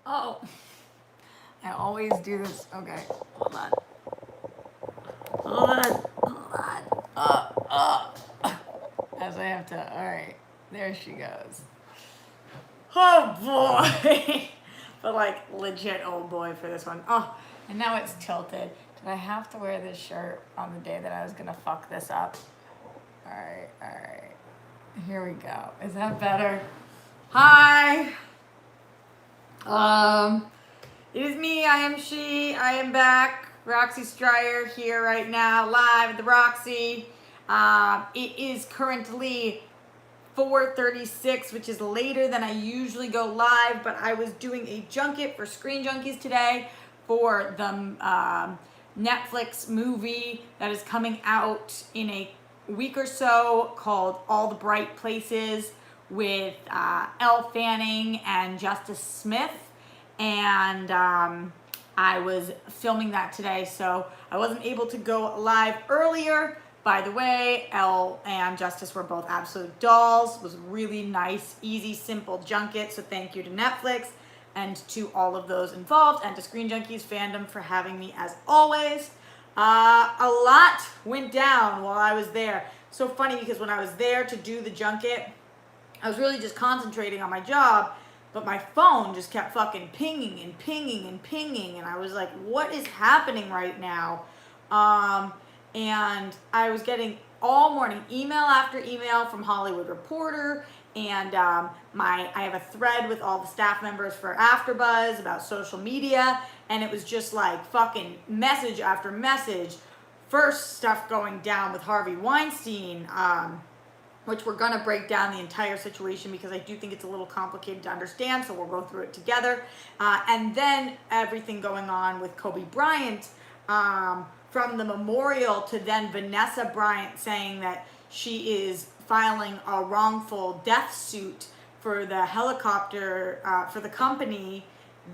Oh, I always do this. Okay, hold on. Hold on. Hold on. As I have to. All right, there she goes. Oh boy. But like legit old boy for this one. Oh, and now it's tilted. Did I have to wear this shirt on the day that I was gonna fuck this up? All right, all right. Here we go. Is that better? Hi. It is me. I am she. I am back. Roxy Striar here right now, live at the Roxy. It is currently 4:36, which is later than I usually go live, but I was doing a junket for Screen Junkies today for the Netflix movie that is coming out in a week or so called All the Bright Places with Elle Fanning and Justice Smith. And I was filming that today, so I wasn't able to go live earlier. By the way, Elle and Justice were both absolute dolls. It was a really nice, easy, simple junket, so thank you to Netflix and to all of those involved, and to Screen Junkies fandom for having me as always. A lot went down while I was there. So funny, because when I was there to do the junket, I was really just concentrating on my job, but my phone just kept fucking pinging and pinging and pinging, and I was like, what is happening right now? And I was getting all morning email after email from Hollywood Reporter, and I have a thread with all the staff members for AfterBuzz about social media, and it was just like fucking message after message. First stuff going down with Harvey Weinstein, which we're gonna break down the entire situation because I do think it's a little complicated to understand, so we'll go through it together. And then everything going on with Kobe Bryant, from the memorial to then Vanessa Bryant saying that she is filing a wrongful death suit for the helicopter, for the company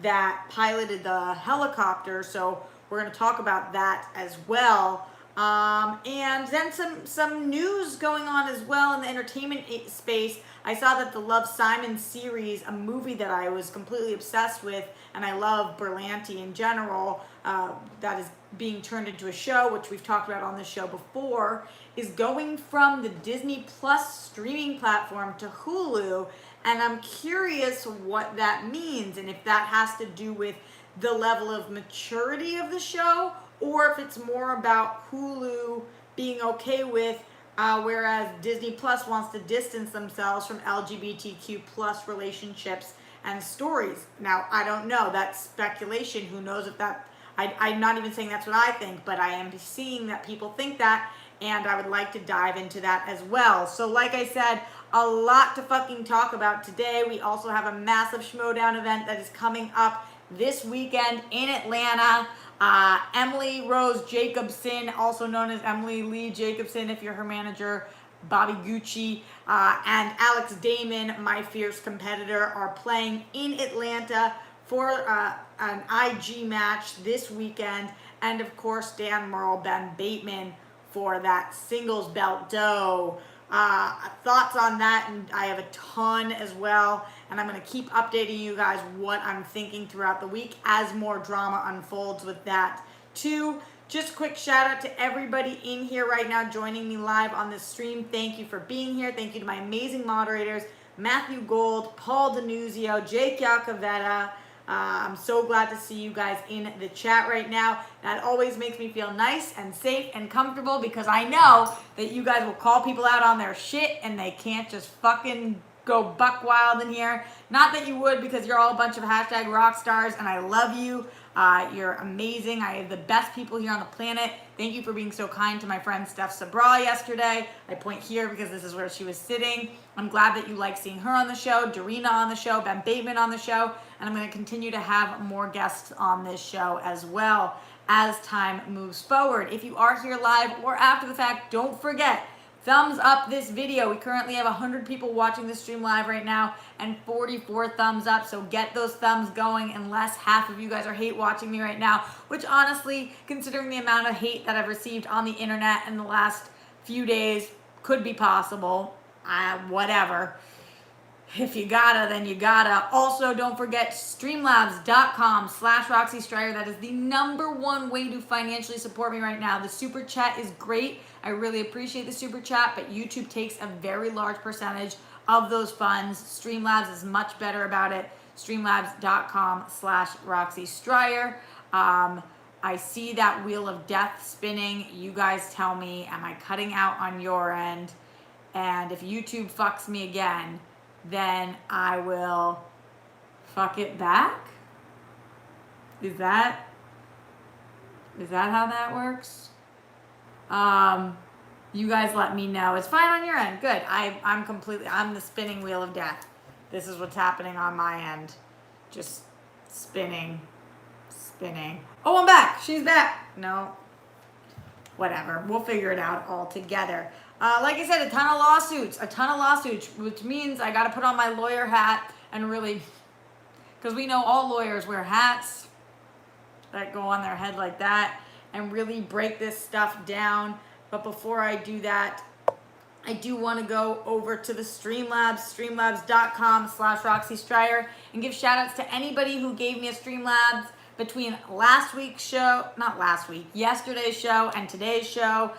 that piloted the helicopter. So we're gonna talk about that as well. And then some news going on as well in the entertainment space. I saw that the Love Simon series, a movie that I was completely obsessed with, and I love Berlanti in general, that is being turned into a show, which we've talked about on this show before, is going from the Disney Plus streaming platform to Hulu. And I'm curious what that means, and if that has to do with the level of maturity of the show, or if it's more about Hulu being okay with, whereas Disney Plus wants to distance themselves from LGBTQ plus relationships and stories. Now, I don't know. That's speculation. Who knows if that... I'm not even saying that's what I think, but I am seeing that people think that, and I would like to dive into that as well. So like I said, a lot to fucking talk about today. We also have a massive Schmodown event that is coming up this weekend in Atlanta. Emily Rose Jacobson, also known as Emily Lee Jacobson if you're her manager, Bobby Gucci, and Alex Damon, my fierce competitor, are playing in Atlanta for an IG match this weekend. And of course, Dan Murrell, Ben Bateman for that singles belt dough. Thoughts on that, and I have a ton as well, and I'm going to keep updating you guys what I'm thinking throughout the week as more drama unfolds with that too. Just a quick shout out to everybody in here right now joining me live on this stream. Thank you for being here. Thank you to my amazing moderators, Matthew Gold, Paul Denuzio, Jake Yacovetta. I'm so glad to see you guys in the chat right now. That always makes me feel nice and safe and comfortable, because I know that you guys will call people out on their shit and they can't just fucking go buck wild in here. Not that you would, because you're all a bunch of hashtag rock stars and I love you. You're amazing. I have the best people here on the planet. Thank you for being so kind to my friend Steph Sabra yesterday. I point here because this is where she was sitting. I'm glad that you like seeing her on the show, Dorina on the show, Ben Bateman on the show, and I'm going to continue to have more guests on this show as well as time moves forward. If you are here live or after the fact, don't forget, thumbs up this video. We currently have 100 people watching this stream live right now and 44 thumbs up, so get those thumbs going, unless half of you guys are hate watching me right now, which honestly, considering the amount of hate that I've received on the internet in the last few days, could be possible. Whatever. If you gotta, then you gotta. Also, don't forget streamlabs.com/Roxy Striar. That is the #1 way to financially support me right now. The super chat is great. I really appreciate the super chat, but YouTube takes a very large percentage of those funds. Streamlabs is much better about it. Streamlabs.com/Roxy Striar. I see that wheel of death spinning. You guys tell me, am I cutting out on your end? And if YouTube fucks me again, then I will fuck it back? Is that how that works? You guys let me know. It's fine on your end. Good. I'm the spinning wheel of death. This is what's happening on my end. Just spinning. Oh, I'm back. She's back. No. Whatever. We'll figure it out all together. Like I said, a ton of lawsuits, which means I got to put on my lawyer hat and really, because we know all lawyers wear hats that go on their head like that, and really break this stuff down. But before I do that, I do want to go over to the Streamlabs, streamlabs.com/Roxy Striar, and give shout outs to anybody who gave me a Streamlabs between yesterday's show and today's show,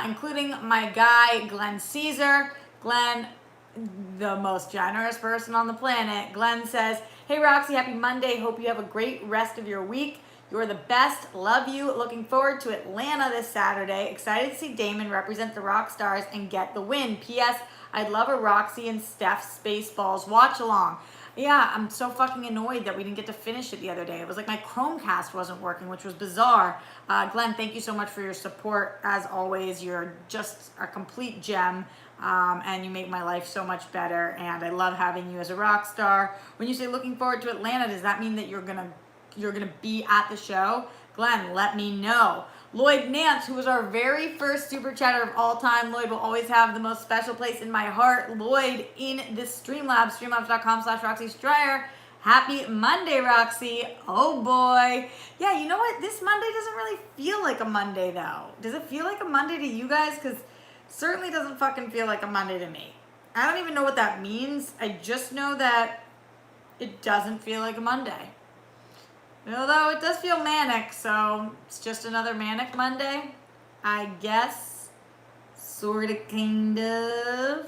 including my guy, Glenn Caesar. Glenn, the most generous person on the planet. Glenn says, "Hey Roxy, happy Monday. Hope you have a great rest of your week. You're the best. Love you. Looking forward to Atlanta this Saturday. Excited to see Damon represent the rock stars and get the win. P.S. I'd love a Roxy and Steph Spaceballs watch along." Yeah, I'm so fucking annoyed that we didn't get to finish it the other day. It was like my Chromecast wasn't working, which was bizarre. Glenn, thank you so much for your support. As always, you're just a complete gem, and you make my life so much better, and I love having you as a rock star. When you say looking forward to Atlanta, does that mean that you're gonna be at the show? Glenn, let me know. Lloyd Nance, who was our very first super chatter of all time. Lloyd will always have the most special place in my heart. Lloyd in this Streamlabs, streamlabs.com/Roxy Striar. Happy Monday, Roxy. Oh boy. Yeah, you know what? This Monday doesn't really feel like a Monday though. Does it feel like a Monday to you guys? Because it certainly doesn't fucking feel like a Monday to me. I don't even know what that means. I just know that it doesn't feel like a Monday. Although it does feel manic, so it's just another manic Monday, I guess. Sort of, kind of.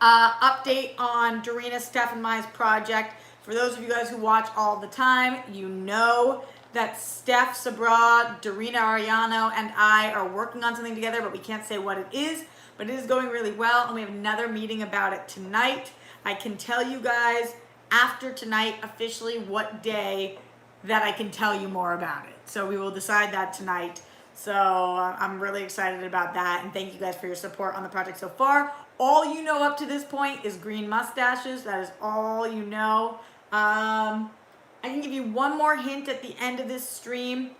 Update on Dorina, Steph, and Mai's project. For those of you guys who watch all the time, you know that Steph Sabra, Dorina Ariano, and I are working on something together, but we can't say what it is. But it is going really well, and we have another meeting about it tonight. I can tell you guys after tonight officially what day that I can tell you more about it. So we will decide that tonight. So I'm really excited about that, and thank you guys for your support on the project so far. All you know up to this point is green mustaches. That is all you know. I can give you one more hint at the end of this stream.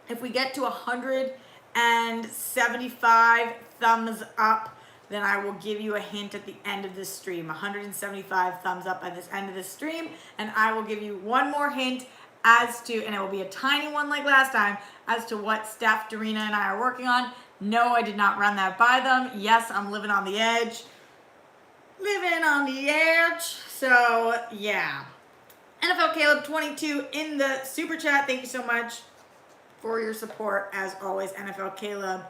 If we get to 175 thumbs up, then I will give you a hint at the end of this stream. 175 thumbs up at this end of this stream, and I will give you one more hint as to, and it will be a tiny one like last time, as to what Steph, Dorina, and I are working on. No, I did not run that by them. Yes, I'm living on the edge. So, yeah. NFL Caleb 22 in the super chat. Thank you so much for your support, as always, NFL Caleb.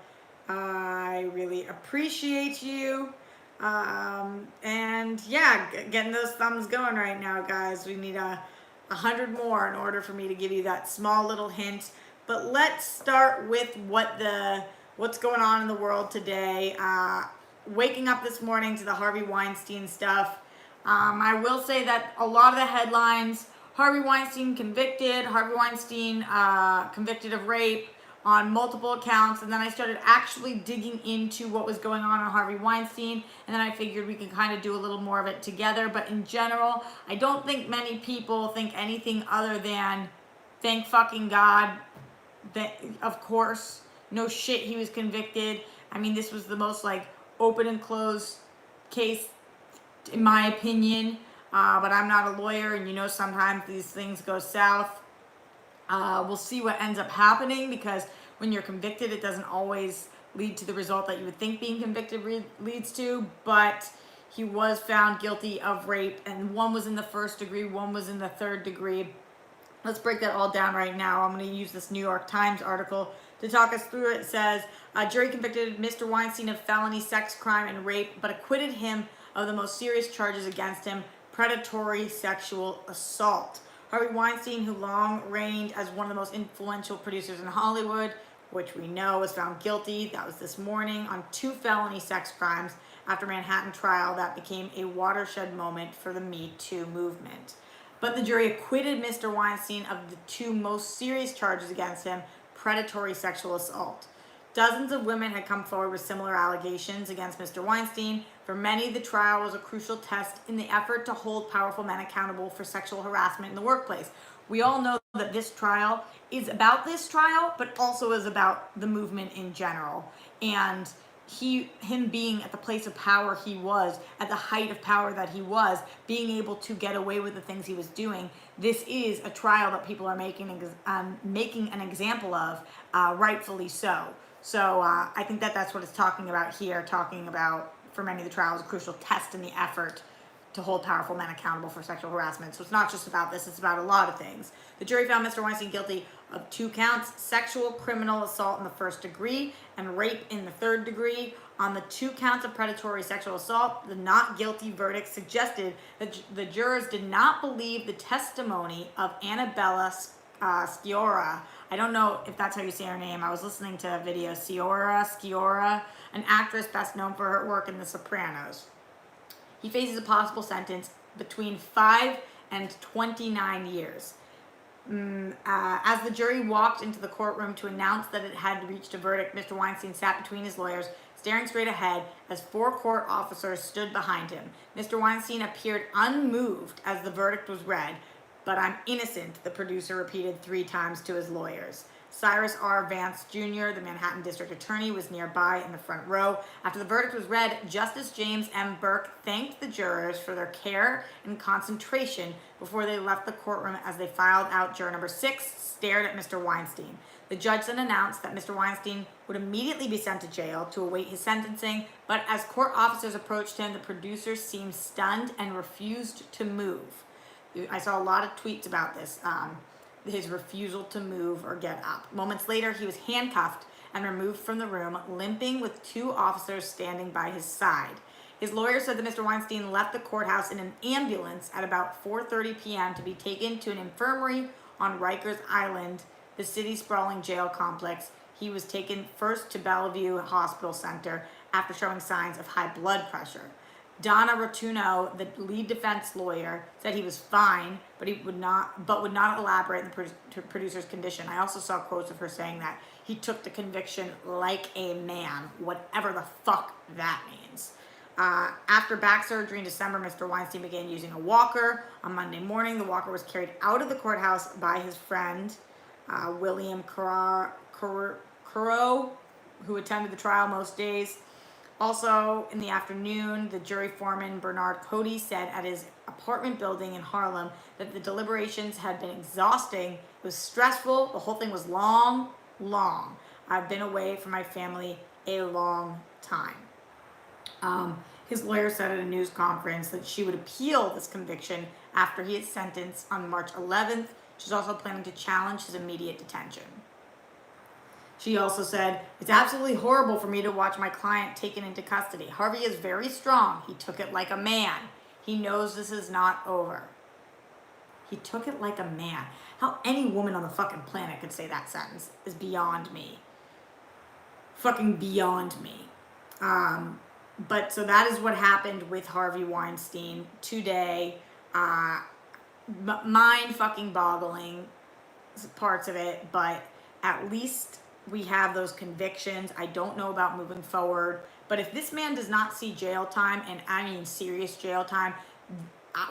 I really appreciate you. And yeah, getting those thumbs going right now, guys. We need 100 more in order for me to give you that small little hint. But let's start with what's going on in the world today. Waking up this morning to the Harvey Weinstein stuff. I will say that a lot of the headlines, Harvey Weinstein convicted, Harvey Weinstein convicted of rape on multiple accounts, and then I started actually digging into what was going on Harvey Weinstein, and then I figured we could kind of do a little more of it together. But in general, I don't think many people think anything other than thank fucking God that, of course, no shit, he was convicted. I mean, this was the most like open and closed case in my opinion, but I'm not a lawyer, and you know sometimes these things go south. We'll see what ends up happening, because when you're convicted, it doesn't always lead to the result that you would think being convicted leads to, but he was found guilty of rape, and one was in the first degree, one was in the third degree. Let's break that all down right now. I'm going to use this New York Times article to talk us through it. It says, a jury convicted Mr. Weinstein of felony sex crime and rape, but acquitted him of the most serious charges against him, predatory sexual assault. Harvey Weinstein, who long reigned as one of the most influential producers in Hollywood, which we know was found guilty, that was this morning, on 2 felony sex crimes after Manhattan trial that became a watershed moment for the Me Too movement. But the jury acquitted Mr. Weinstein of the 2 most serious charges against him, predatory sexual assault. Dozens of women had come forward with similar allegations against Mr. Weinstein. For many, the trial was a crucial test in the effort to hold powerful men accountable for sexual harassment in the workplace. We all know that this trial is about this trial, but also is about the movement in general. And him being at the place of power he was, at the height of power that he was, being able to get away with the things he was doing, this is a trial that people are making an example of, rightfully so. So I think that that's what it's talking about here, talking about, for many of the trials, a crucial test in the effort to hold powerful men accountable for sexual harassment. So it's not just about this, it's about a lot of things. The jury found Mr. Weinstein guilty of 2 counts, sexual criminal assault in the first degree and rape in the third degree. On the 2 counts of predatory sexual assault, the not guilty verdict suggested that the jurors did not believe the testimony of Annabella Sciorra. I don't know if that's how you say her name. I was listening to a video, Sciorra, an actress best known for her work in The Sopranos. He faces a possible sentence between 5 and 29 years. As the jury walked into the courtroom to announce that it had reached a verdict, Mr. Weinstein sat between his lawyers, staring straight ahead as 4 court officers stood behind him. Mr. Weinstein appeared unmoved as the verdict was read. "But I'm innocent," the producer repeated 3 times to his lawyers. Cyrus R. Vance Jr., the Manhattan District Attorney, was nearby in the front row. After the verdict was read, Justice James M. Burke thanked the jurors for their care and concentration before they left the courtroom. As they filed out, juror number 6 stared at Mr. Weinstein. The judge then announced that Mr. Weinstein would immediately be sent to jail to await his sentencing, but as court officers approached him, the producer seemed stunned and refused to move. I saw a lot of tweets about this, his refusal to move or get up. Moments later, he was handcuffed and removed from the room, limping with 2 officers standing by his side. His lawyer said that Mr. Weinstein left the courthouse in an ambulance at about 4:30 p.m. to be taken to an infirmary on Rikers Island, the city's sprawling jail complex. He was taken first to Bellevue Hospital Center after showing signs of high blood pressure. Donna Rotuno, the lead defense lawyer, said he was fine, but would not elaborate on the producer's condition. I also saw quotes of her saying that he took the conviction like a man, whatever the fuck that means. After back surgery in December, Mr. Weinstein began using a walker. On Monday morning, the walker was carried out of the courthouse by his friend, William Curro, who attended the trial most days. Also, in the afternoon, the jury foreman, Bernard Cody, said at his apartment building in Harlem that the deliberations had been exhausting. It was stressful. The whole thing was long. I've been away from my family a long time. His lawyer said at a news conference that she would appeal this conviction after he is sentenced on March 11th. She's also planning to challenge his immediate detention. She also said, "It's absolutely horrible for me to watch my client taken into custody. Harvey is very strong. He took it like a man. He knows this is not over." He took it like a man. How any woman on the fucking planet could say that sentence is beyond me. Fucking beyond me. But so that is what happened with Harvey Weinstein today. Mind fucking boggling parts of it, but at least we have those convictions. I don't know about moving forward, but if this man does not see jail time, and I mean serious jail time,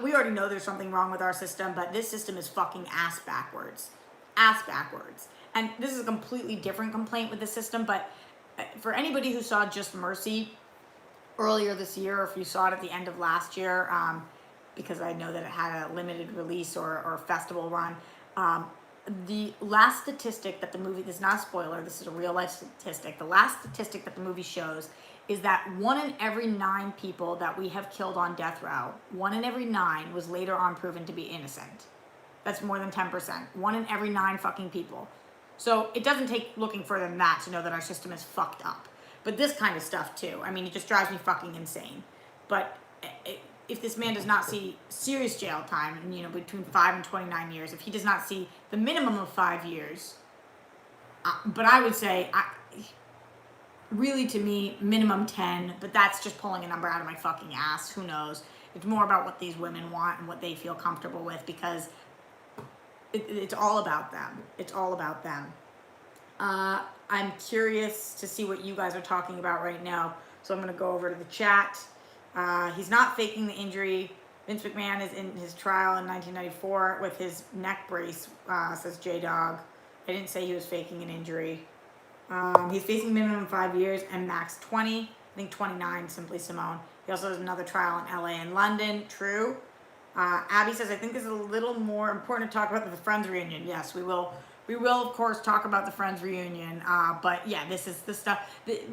we already know there's something wrong with our system, but this system is fucking ass backwards. And this is a completely different complaint with the system, but for anybody who saw Just Mercy earlier this year, or if you saw it at the end of last year, because I know that it had a limited release or festival run, the last statistic that the movie, this is not a spoiler, this is a real life statistic. The last statistic that the movie shows is that 1 in every 9 people that we have killed on death row, 1 in every 9 was later on proven to be innocent. That's more than 10%. 1 in every 9 fucking people. So it doesn't take looking further than that to know that our system is fucked up. But this kind of stuff too. I mean, it just drives me fucking insane. But if this man does not see serious jail time, and between 5 and 29 years, if he does not see the minimum of 5 years, but I would say, really to me, minimum 10, but that's just pulling a number out of my fucking ass. Who knows? It's more about what these women want and what they feel comfortable with, because it's all about them. It's all about them. I'm curious to see what you guys are talking about right now, so I'm going to go over to the chat. He's not faking the injury. Vince McMahon is in his trial in 1994 with his neck brace, says J-Dog. I didn't say he was faking an injury. He's facing minimum 5 years and max 20. I think 29, Simply Simone. He also has another trial in LA and London. True. Abby says, I think this is a little more important to talk about the Friends reunion. Yes, we will. We will, of course, talk about the Friends reunion. But yeah, this is the stuff.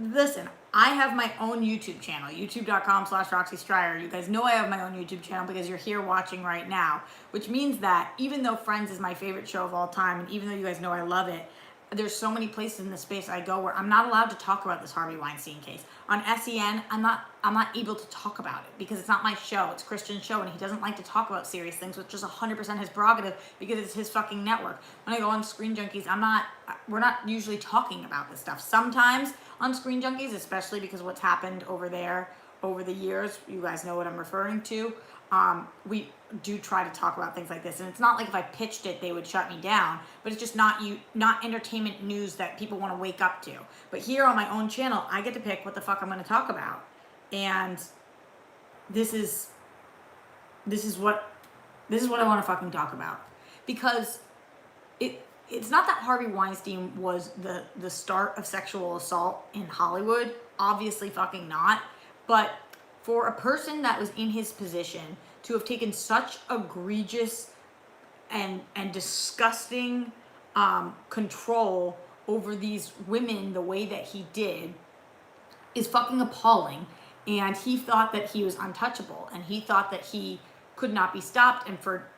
Listen, I have my own YouTube channel, youtube.com/Roxy Striar. You guys know I have my own YouTube channel because you're here watching right now, which means that even though Friends is my favorite show of all time, and even though you guys know I love it, there's so many places in the space I go where I'm not allowed to talk about this Harvey Weinstein case. On SEN, I'm not able to talk about it because it's not my show. It's Christian's show, and he doesn't like to talk about serious things, which is 100% his prerogative because it's his fucking network. When I go on Screen Junkies, we're not usually talking about this stuff. Sometimes on Screen Junkies, especially because what's happened over there over the years, you guys know what I'm referring to. We do try to talk about things like this, and it's not like if I pitched it they would shut me down, but it's just not entertainment news that people want to wake up to. But here on my own channel, I get to pick what the fuck I'm going to talk about, and this is what I want to fucking talk about, because it's not that Harvey Weinstein was the start of sexual assault in Hollywood, obviously fucking not, but for a person that was in his position to have taken such egregious and disgusting control over these women the way that he did is fucking appalling. And he thought that he was untouchable, and he thought that he could not be stopped, and for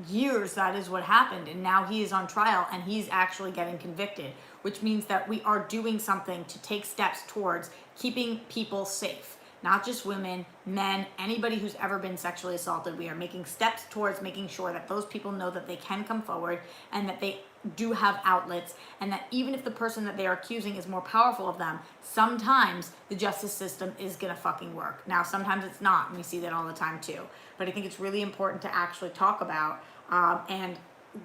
years that is what happened. And now he is on trial and he's actually getting convicted, which means that we are doing something to take steps towards keeping people safe. Not just women, men, anybody who's ever been sexually assaulted. We are making steps towards making sure that those people know that they can come forward and that they do have outlets, and that even if the person that they are accusing is more powerful of them, sometimes the justice system is gonna fucking work. Now, sometimes it's not, and we see that all the time too. But I think it's really important to actually talk about, and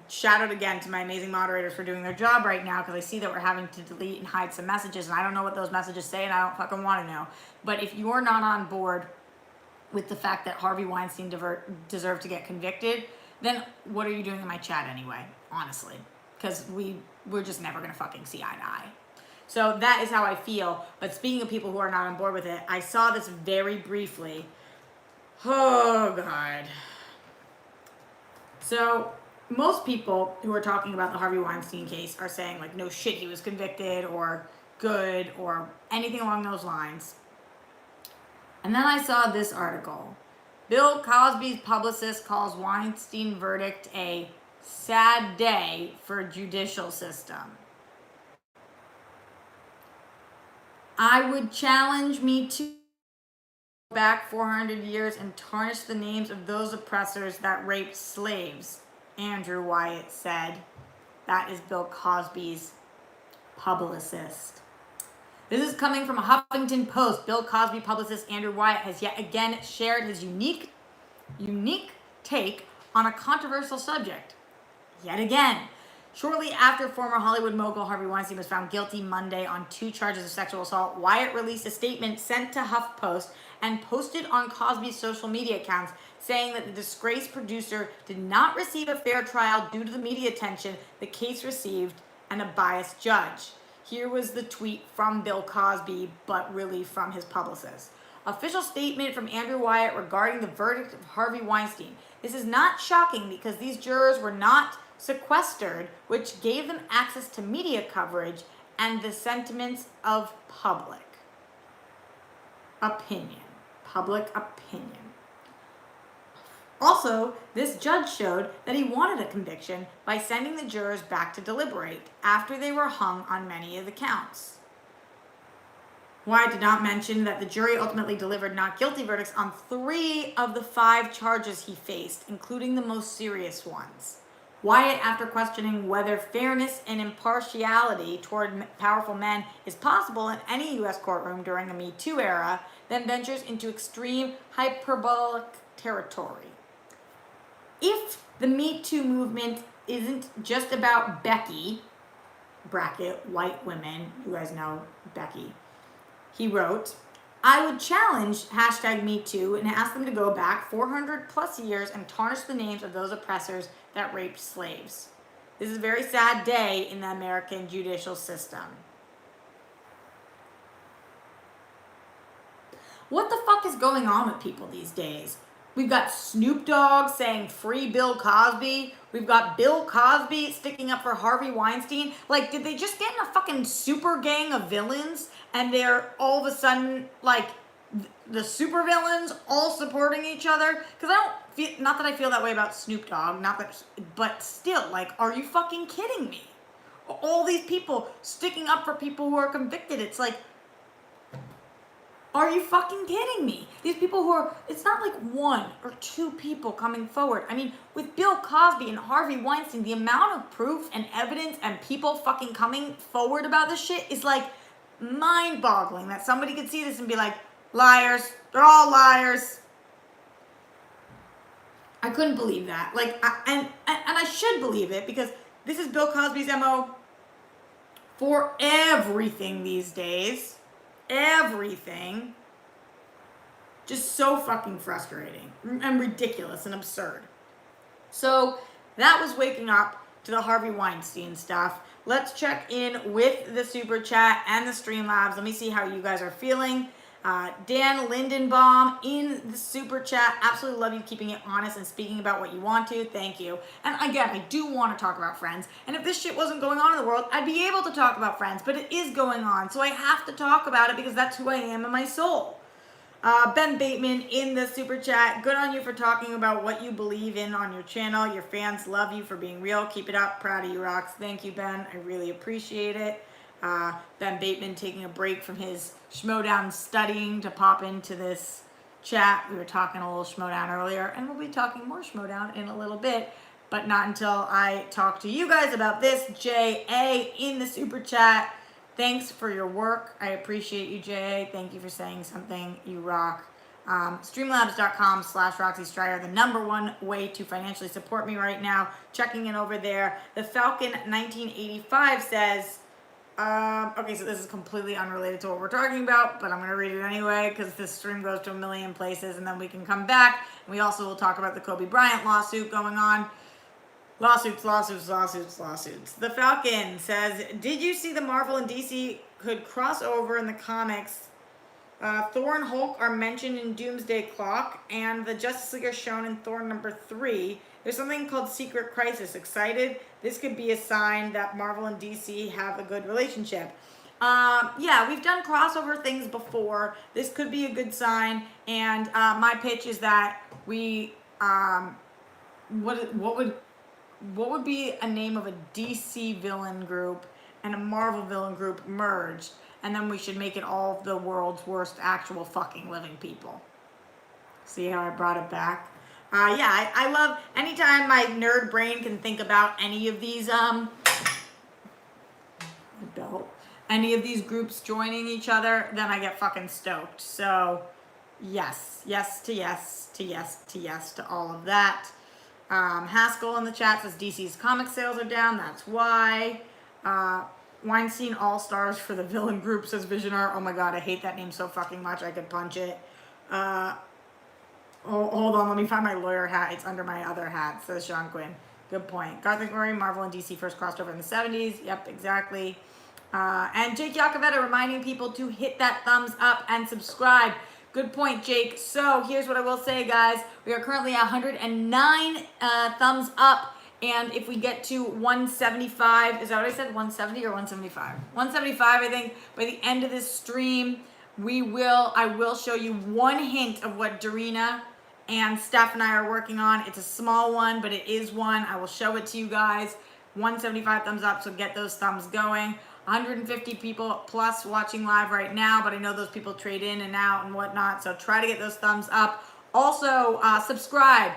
shout out again to my amazing moderators for doing their job right now, because I see that we're having to delete and hide some messages, and I don't know what those messages say, and I don't fucking want to know. But if you're not on board with the fact that Harvey Weinstein deserved to get convicted, then what are you doing in my chat anyway, honestly? Because we're just never going to fucking see eye to eye. So that is how I feel. But speaking of people who are not on board with it, I saw this very briefly. Oh, God. So most people who are talking about the Harvey Weinstein case are saying, like, no shit, he was convicted, or good, or anything along those lines. And then I saw this article. Bill Cosby's publicist calls Weinstein verdict a sad day for judicial system. I would challenge me to go back 400 years and tarnish the names of those oppressors that raped slaves, Andrew Wyatt said. That is Bill Cosby's publicist. This is coming from a Huffington Post. Bill Cosby publicist Andrew Wyatt has yet again shared his unique take on a controversial subject. Yet again. Shortly after former Hollywood mogul Harvey Weinstein was found guilty Monday on 2 charges of sexual assault, Wyatt released a statement sent to HuffPost and posted on Cosby's social media accounts, saying that the disgraced producer did not receive a fair trial due to the media attention the case received and a biased judge. Here was the tweet from Bill Cosby, but really from his publicist. Official statement from Andrew Wyatt regarding the verdict of Harvey Weinstein. This is not shocking because these jurors were not sequestered, which gave them access to media coverage and the sentiments of public opinion. Public opinion. Also, this judge showed that he wanted a conviction by sending the jurors back to deliberate after they were hung on many of the counts. Wyatt did not mention that the jury ultimately delivered not guilty verdicts on 3 of the 5 charges he faced, including the most serious ones. Wyatt, after questioning whether fairness and impartiality toward powerful men is possible in any U.S. courtroom during the Me Too era, then ventures into extreme hyperbolic territory. If the Me Too movement isn't just about Becky, bracket, white women, you guys know Becky, he wrote, I would challenge #MeToo and ask them to go back 400 plus years and tarnish the names of those oppressors that raped slaves. This is a very sad day in the American judicial system. What the fuck is going on with people these days? We've got Snoop Dogg saying free Bill Cosby. We've got Bill Cosby sticking up for Harvey Weinstein. Like, did they just get in a fucking super gang of villains and they're all of a sudden, like, the super villains all supporting each other? Because I don't feel, not that I feel that way about Snoop Dogg, not that, but still, like, are you fucking kidding me? All these people sticking up for people who are convicted. It's like, are you fucking kidding me? These people who are, it's not like 1 or 2 people coming forward. I mean, with Bill Cosby and Harvey Weinstein, the amount of proof and evidence and people fucking coming forward about this shit is like mind-boggling that somebody could see this and be like, liars, they're all liars. I couldn't believe that. Like, and I should believe it because this is Bill Cosby's MO for everything these days. Everything. Just so fucking frustrating and ridiculous and absurd. So that was waking up to the Harvey Weinstein stuff. Let's check in with the super chat and the Streamlabs. Let me see how you guys are feeling. Dan Lindenbaum in the super chat. Absolutely love you keeping it honest and speaking about what you want to. Thank you. And again, I do want to talk about Friends. And if this shit wasn't going on in the world, I'd be able to talk about Friends. But it is going on. So I have to talk about it because that's who I am in my soul. Ben Bateman in the super chat. Good on you for talking about what you believe in on your channel. Your fans love you for being real. Keep it up. Proud of you, Rox. Thank you, Ben. I really appreciate it. Ben Bateman taking a break from his Schmodown studying to pop into this chat. We were talking a little Schmodown earlier, and we'll be talking more Schmodown in a little bit, but not until I talk to you guys about this. J.A. in the super chat. Thanks for your work. I appreciate you, J.A. Thank you for saying something. You rock. Streamlabs.com/Roxy Striar, the #1 way to financially support me right now. Checking in over there. The Falcon 1985 says, okay, so this is completely unrelated to what we're talking about, but I'm going to read it anyway because this stream goes to a million places and then we can come back. And we also will talk about the Kobe Bryant lawsuit going on. Lawsuits. The Falcon says, did you see the Marvel and DC could cross over in the comics? Thor and Hulk are mentioned in Doomsday Clock, and the Justice League are shown in Thor #3. There's something called Secret Crisis. Excited? This could be a sign that Marvel and DC have a good relationship. Yeah, we've done crossover things before. This could be a good sign, and my pitch is that we, what would be a name of a DC villain group and a Marvel villain group merged, and then we should make it all of the world's worst actual fucking living people. See how I brought it back? Yeah, I love anytime my nerd brain can think about any of these any of these groups joining each other, then I get fucking stoked. So yes to all of that. Haskell in the chat says DC's comic sales are down. That's why. Weinstein All-Stars for the villain group, says Visionar. Oh my god, I hate that name so fucking much. I could punch it. Hold on, let me find my lawyer hat. It's under my other hat, says Sean Quinn. Good point. Garth McMurray, Marvel and DC first crossed over in the 70s. Yep, exactly. And Jake Yacovetta reminding people to hit that thumbs up and subscribe. Good point, Jake. So here's what I will say, guys. We are currently at 109 thumbs up. And if we get to 175, is that what I said? 170 or 175? 175, I think, by the end of this stream, I will show you one hint of what Darina and Steph and I are working on. It's a small one, but it is one. I will show it to you guys. 175 thumbs up, so get those thumbs going. 150 people plus watching live right now, but I know those people trade in and out and whatnot, so try to get those thumbs up. Also, subscribe.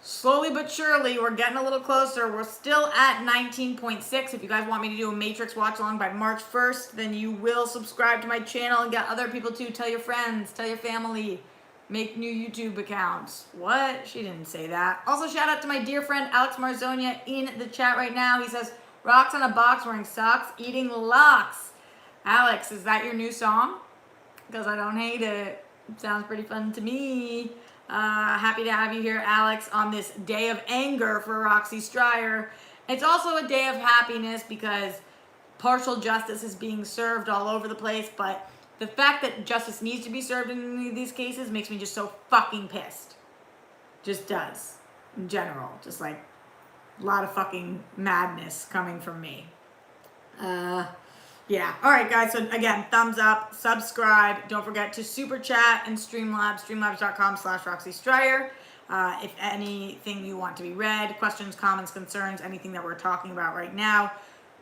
Slowly but surely, we're getting a little closer. We're still at 19.6. If you guys want me to do a Matrix watch along by March 1st, then you will subscribe to my channel and get other people too. Tell your friends, tell your family. Make new YouTube accounts. What? She didn't say that. Also, shout out to my dear friend Alex Marzonia in the chat right now. He says, rocks on a box wearing socks, eating lox. Alex, is that your new song? Because I don't hate it. It sounds pretty fun to me. Happy to have you here, Alex, on this day of anger for Roxy Striar. It's also a day of happiness because partial justice is being served all over the place, but the fact that justice needs to be served in any of these cases makes me just so fucking pissed. Just does. In general. Just like a lot of fucking madness coming from me. Yeah. All right, guys. So again, thumbs up, subscribe. Don't forget to super chat and Streamlabs, streamlabs.com/Roxy Striar. If anything you want to be read, questions, comments, concerns, anything that we're talking about right now.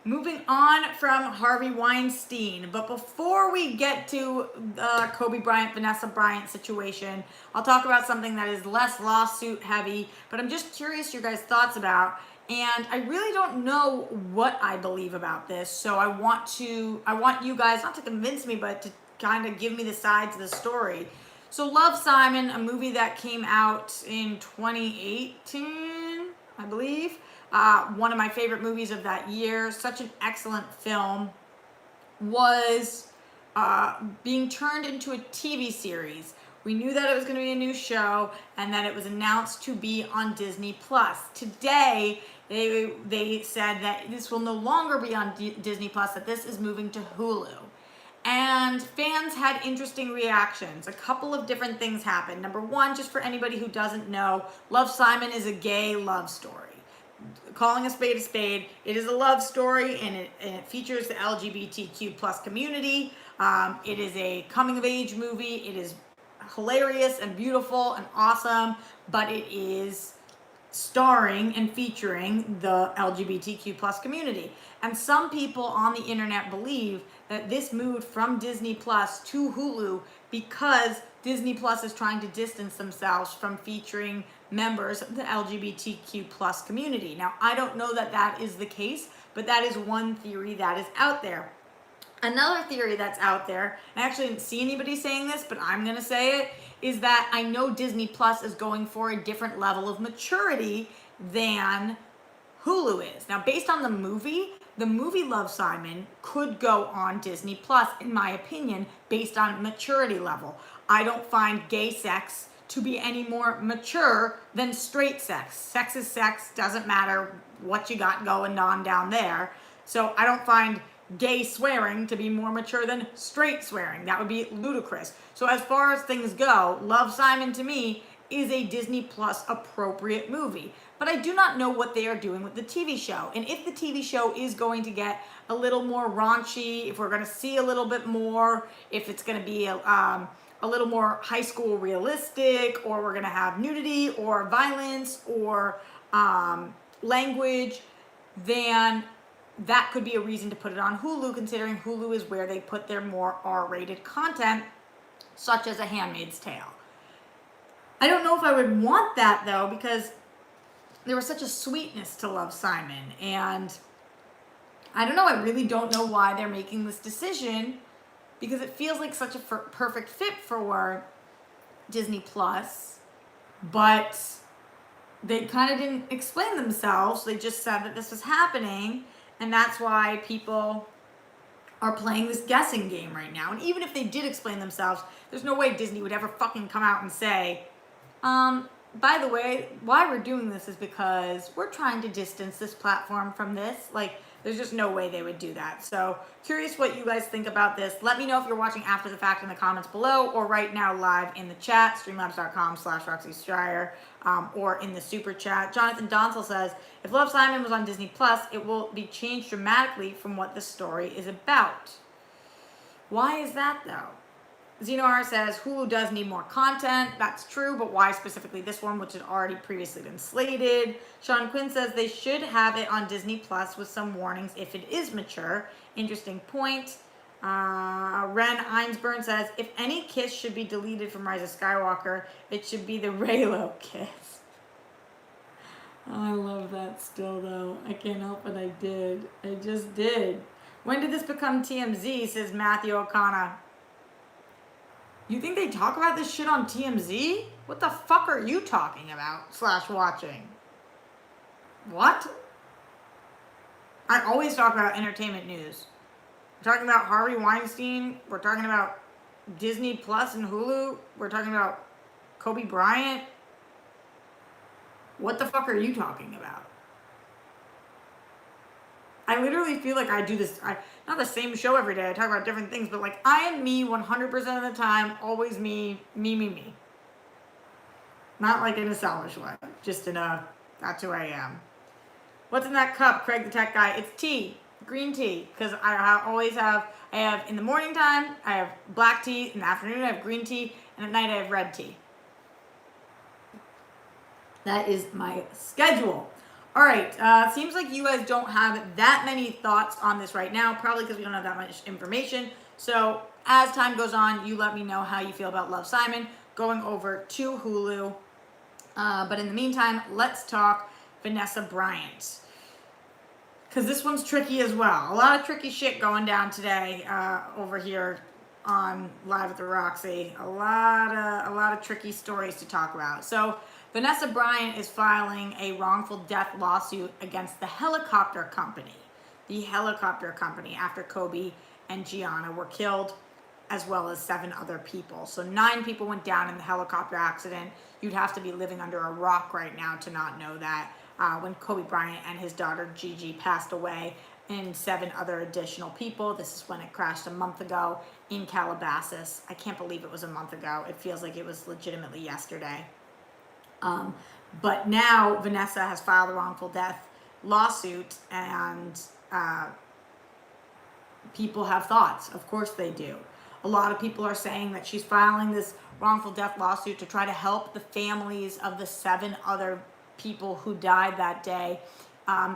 Moving on from Harvey Weinstein, but before we get to the Kobe Bryant, Vanessa Bryant situation, I'll talk about something that is less lawsuit heavy, but I'm just curious your guys' thoughts about, and I really don't know what I believe about this, so I want you guys, not to convince me, but to kind of give me the sides of the story. So Love, Simon, a movie that came out in 2018, I believe. One of my favorite movies of that year, such an excellent film, was being turned into a TV series. We knew that it was going to be a new show and that it was announced to be on Disney+. Today, they said that this will no longer be on Disney+, that this is moving to Hulu. And fans had interesting reactions. A couple of different things happened. Number one, just for anybody who doesn't know, Love, Simon is a gay love story. Calling a spade, it is a love story, and it features the LGBTQ plus community. It is a coming of age movie. It is hilarious and beautiful and awesome, but it is starring and featuring the LGBTQ plus community. And some people on the internet believe that this moved from Disney Plus to Hulu because Disney Plus is trying to distance themselves from featuring members of the LGBTQ plus community. Now, I don't know that that is the case, but that is one theory that is out there. Another theory that's out there, and I actually didn't see anybody saying this, but I'm going to say it, is that I know Disney Plus is going for a different level of maturity than Hulu is. Now, based on the movie Love, Simon could go on Disney Plus, in my opinion, based on maturity level. I don't find gay sex to be any more mature than straight sex. Sex is sex, doesn't matter what you got going on down there. So I don't find gay swearing to be more mature than straight swearing. That would be ludicrous. So as far as things go, Love, Simon to me is a Disney Plus appropriate movie. But I do not know what they are doing with the TV show. And if the TV show is going to get a little more raunchy, if we're going to see a little bit more, if it's going to be a little more high school realistic, or we're going to have nudity or violence or language, then that could be a reason to put it on Hulu, considering Hulu is where they put their more R-rated content, such as A Handmaid's Tale. I don't know if I would want that, though, because there was such a sweetness to Love, Simon, and I don't know, I really don't know why they're making this decision, because it feels like such a perfect fit for Disney Plus, but they kind of didn't explain themselves. They just said that this was happening, and that's why people are playing this guessing game right now. And even if they did explain themselves, there's no way Disney would ever fucking come out and say, by the way, why we're doing this is because we're trying to distance this platform from this. Like, there's just no way they would do that. So, curious what you guys think about this. Let me know if you're watching after the fact in the comments below, or right now live in the chat, streamlabs.com/Roxy Striar, or in the super chat. Jonathan Donsel says, if Love, Simon was on Disney Plus, it will be changed dramatically from what the story is about. Why is that though? Xenar says Hulu does need more content. That's true, but why specifically this one, which had already previously been slated? Sean Quinn says they should have it on Disney Plus with some warnings if it is mature. Interesting point. Ren Einsburn says if any kiss should be deleted from Rise of Skywalker, it should be the Reylo kiss. I love that still though. I can't help it. I did. I just did. When did this become TMZ? Says Matthew O'Connor. You think they talk about this shit on TMZ? What the fuck are you talking about / watching? What? I always talk about entertainment news. We're talking about Harvey Weinstein. We're talking about Disney Plus and Hulu. We're talking about Kobe Bryant. What the fuck are you talking about? I literally feel like I do this, not the same show every day. I talk about different things, but like I am me 100% of the time, always me. Not like in a selfish way, just in a, that's who I am. What's in that cup, Craig the tech guy? It's tea, green tea, because I always have, in the morning time, I have black tea, in the afternoon I have green tea, and at night I have red tea. That is my schedule. All right, seems like you guys don't have that many thoughts on this right now, probably because we don't have that much information. So as time goes on, you let me know how you feel about Love, Simon going over to Hulu. But in the meantime, let's talk Vanessa Bryant, because this one's tricky as well. A lot of tricky shit going down today over here on Live at the Roxy. A lot of tricky stories to talk about. So Vanessa Bryant is filing a wrongful death lawsuit against the helicopter company. The helicopter company, after Kobe and Gianna were killed, as well as 7 other people. So 9 people went down in the helicopter accident. You'd have to be living under a rock right now to not know that. When Kobe Bryant and his daughter Gigi passed away, and 7 other additional people. This is when it crashed a month ago in Calabasas. I can't believe it was a month ago. It feels like it was legitimately yesterday. But now Vanessa has filed a wrongful death lawsuit, and people have thoughts. Of course they do. A lot of people are saying that she's filing this wrongful death lawsuit to try to help the families of the 7 other people who died that day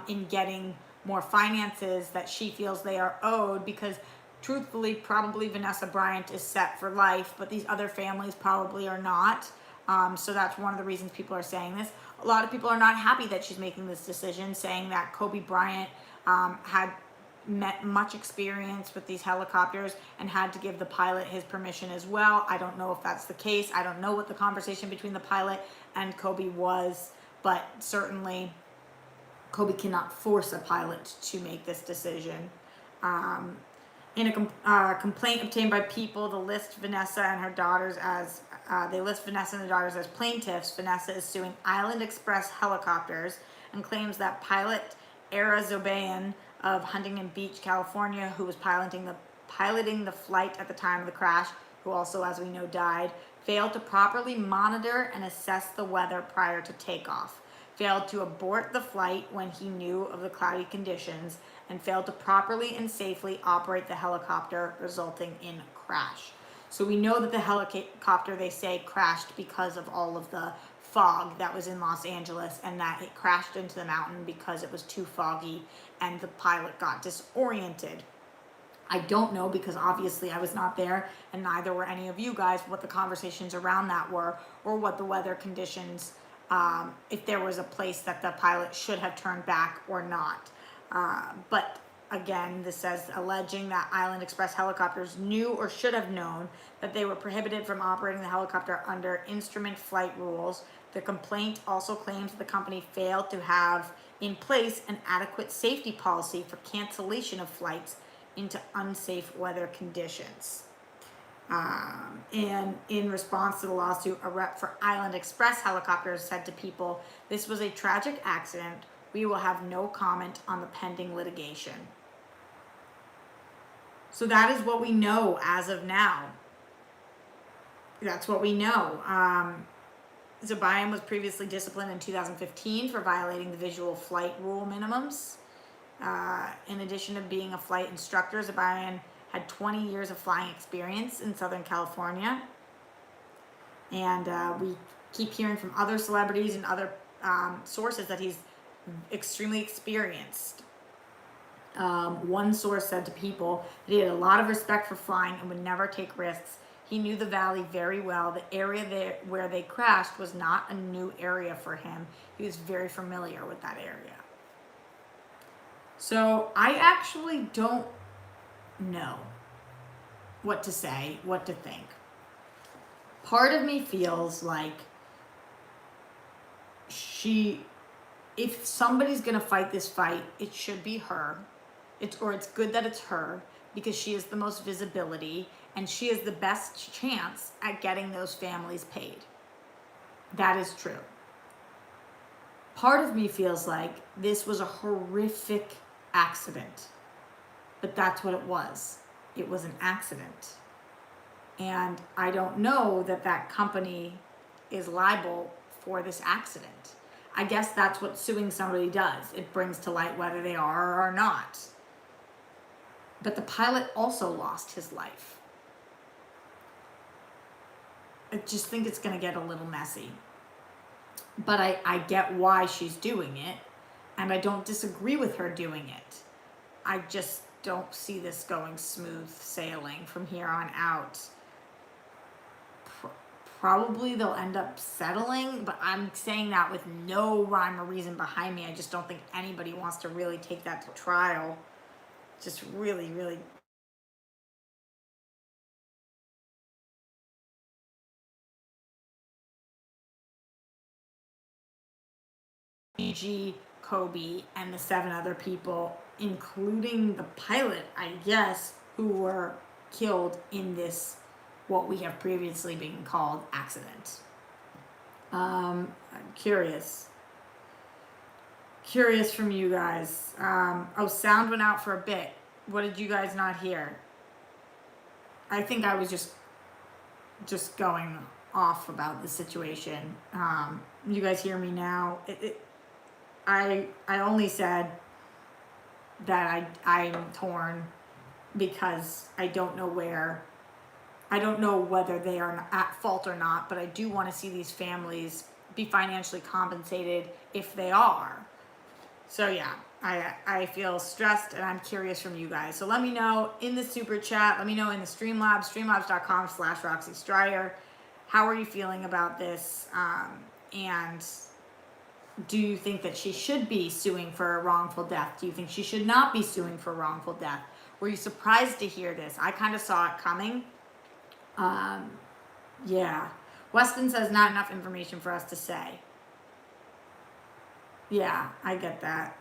in getting more finances that she feels they are owed, because truthfully, probably Vanessa Bryant is set for life, but these other families probably are not. So that's one of the reasons people are saying this. A lot of people are not happy that she's making this decision, saying that Kobe Bryant had much experience with these helicopters and had to give the pilot his permission as well. I don't know if that's the case. I don't know what the conversation between the pilot and Kobe was, but certainly Kobe cannot force a pilot to make this decision. In a complaint obtained by People, they list Vanessa and the daughters as plaintiffs. Vanessa is suing Island Express Helicopters and claims that pilot Era Zobayan of Huntington Beach, California, who was piloting the flight at the time of the crash, who also, as we know, died, failed to properly monitor and assess the weather prior to takeoff, failed to abort the flight when he knew of the cloudy conditions, and failed to properly and safely operate the helicopter, resulting in crash. So we know that the helicopter, they say, crashed because of all of the fog that was in Los Angeles, and that it crashed into the mountain because it was too foggy and the pilot got disoriented. I don't know, because obviously I was not there, and neither were any of you guys, what the conversations around that were, or what the weather conditions, if there was a place that the pilot should have turned back or not. But again, this says alleging that Island Express Helicopters knew or should have known that they were prohibited from operating the helicopter under instrument flight rules. The complaint also claims the company failed to have in place an adequate safety policy for cancellation of flights into unsafe weather conditions. And in response to the lawsuit, a rep for Island Express Helicopters said to People, "This was a tragic accident. We will have no comment on the pending litigation." So that is what we know as of now. That's what we know. Bryant was previously disciplined in 2015 for violating the visual flight rule minimums. In addition to being a flight instructor, Bryant had 20 years of flying experience in Southern California. And we keep hearing from other celebrities and other sources that he's extremely experienced. One source said to People that he had a lot of respect for flying and would never take risks. He knew the valley very well. The area where they crashed was not a new area for him. He was very familiar with that area. So I actually don't know what to say, what to think. Part of me feels like if somebody's gonna fight this fight, it should be her. It's good that it's her, because she has the most visibility and she has the best chance at getting those families paid. That is true. Part of me feels like this was a horrific accident, but that's what it was. It was an accident. And I don't know that company is liable for this accident. I guess that's what suing somebody does. It brings to light whether they are or are not. But the pilot also lost his life. I just think it's going to get a little messy. But I get why she's doing it, and I don't disagree with her doing it. I just don't see this going smooth sailing from here on out. Probably they'll end up settling, but I'm saying that with no rhyme or reason behind me. I just don't think anybody wants to really take that to trial. Just really, really. G, Kobe, and the 7 other people, including the pilot, I guess, who were killed in this, what we have previously been called, accident. I'm curious from you guys. Sound went out for a bit. What did you guys not hear? I think I was just going off about the situation. You guys hear me now? I only said that I'm torn because I don't know whether they are at fault or not, but I do want to see these families be financially compensated if they are. So yeah, I feel stressed, and I'm curious from you guys. So let me know in the super chat. Let me know in the Streamlabs, streamlabs.com/Roxy Striar. How are you feeling about this? And do you think that she should be suing for a wrongful death? Do you think she should not be suing for wrongful death? Were you surprised to hear this? I kind of saw it coming. Yeah. Weston says not enough information for us to say. Yeah, I get that.